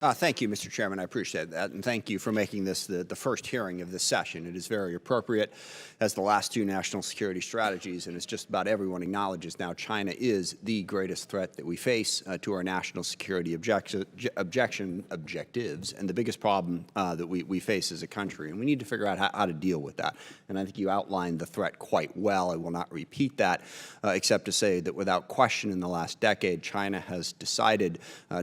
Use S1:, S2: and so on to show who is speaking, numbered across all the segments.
S1: Thank you, Mr. Chairman. I appreciate that, and thank you for making this the first hearing of this session. It is very appropriate, as the last two national security strategies, and as just about everyone acknowledges now, China is the greatest threat that we face to our national security objectives, and the biggest problem that we face as a country. And we need to figure out how to deal with that. And I think you outlined the threat quite well. I will not repeat that, except to say that without question, in the last decade, China has decided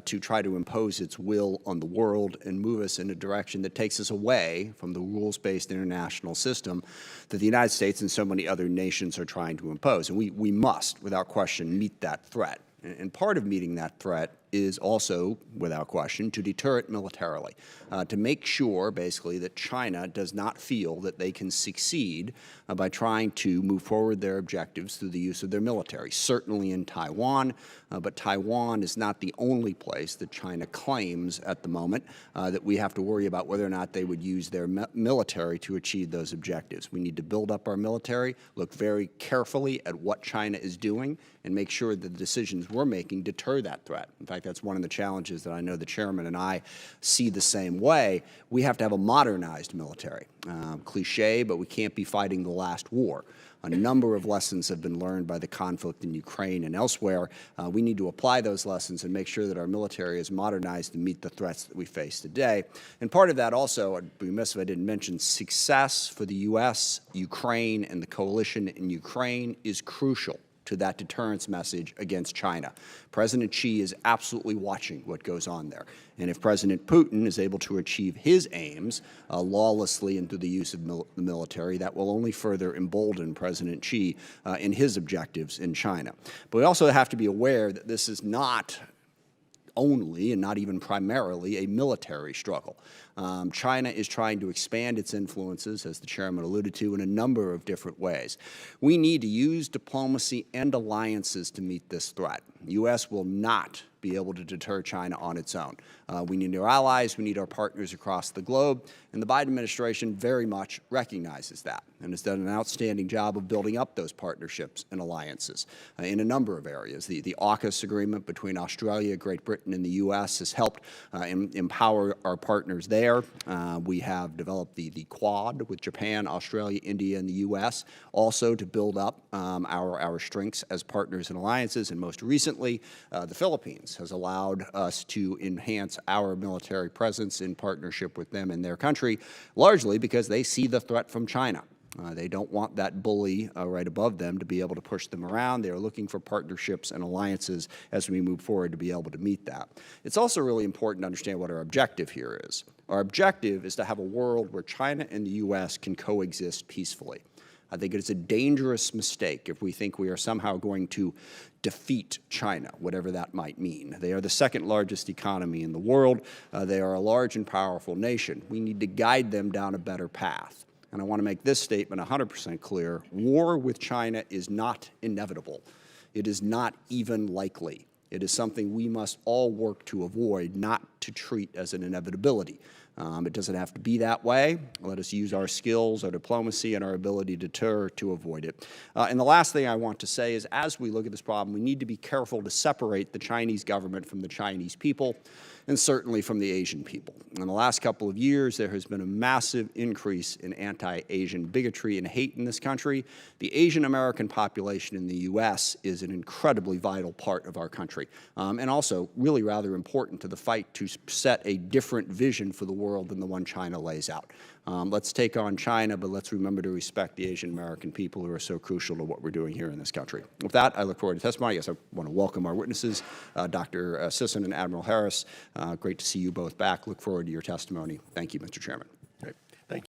S1: to try to impose its will on the world and move us in a direction that takes us away from the rules-based international system that the United States and so many other nations are trying to impose. And we must, without question, meet that threat. And part of meeting that threat is also, without question, to deter it militarily, to make sure, basically, that China does not feel that they can succeed by trying to move forward their objectives through the use of their military, certainly in Taiwan, but Taiwan is not the only place that China claims at the moment that we have to worry about whether or not they would use their military to achieve those objectives. We need to build up our military, look very carefully at what China is doing, and make sure that the decisions we're making deter that threat. In fact, that's one of the challenges that I know the chairman and I see the same way. We have to have a modernized military. Cliche, but we can't be fighting the last war. A number of lessons have been learned by the conflict in Ukraine and elsewhere. We need to apply those lessons and make sure that our military is modernized to meet the threats that we face today. And part of that also, I'd be remiss if I didn't mention, success for the U.S., Ukraine, and the coalition in Ukraine is crucial to that deterrence message against China. President Xi is absolutely watching what goes on there. And if President Putin is able to achieve his aims lawlessly and through the use of the military, that will only further embolden President Xi in his objectives in China. But we also have to be aware that this is not only and not even primarily a military struggle. China is trying to expand its influences, as the chairman alluded to, in a number of different ways. We need to use diplomacy and alliances to meet this threat. The U.S. will not be able to deter China on its own. We need our allies, we need our partners across the globe, and the Biden administration very much recognizes that and has done an outstanding job of building up those partnerships and alliances in a number of areas. The AUKUS agreement between Australia, Great Britain, and the U.S. has helped empower our partners there. We have developed the Quad with Japan, Australia, India, and the U.S. also to build up our strengths as partners and alliances, and most recently, the Philippines has allowed us to enhance our military presence in partnership with them in their country, largely because they see the threat from China. They don't want that bully right above them to be able to push them around. They are looking for partnerships and alliances as we move forward to be able to meet that. It's also really important to understand what our objective here is. Our objective is to have a world where China and the U.S. can coexist peacefully. I think it's a dangerous mistake if we think we are somehow going to defeat China, whatever that might mean. They are the second largest economy in the world. They are a large and powerful nation. We need to guide them down a better path. And I want to make this statement 100% clear. War with China is not inevitable. It is not even likely. It is something we must all work to avoid, not to treat as an inevitability. It doesn't have to be that way. Let us use our skills, our diplomacy, and our ability to deter to avoid it. And the last thing I want to say is, as we look at this problem, we need to be careful to separate the Chinese government from the Chinese people, and certainly from the Asian people. In the last couple of years, there has been a massive increase in anti-Asian bigotry and hate in this country. The Asian American population in the U.S. is an incredibly vital part of our country, and also really rather important to the fight to set a different vision for the world than the one China lays out. Let's take on China, but let's remember to respect the Asian American people who are so crucial to what we're doing here in this country. With that, I look forward to testimony. Yes, I want to welcome our witnesses, Dr. Sisson and Admiral Harris. Great to see you both back. Look forward to your testimony. Thank you, Mr. Chairman.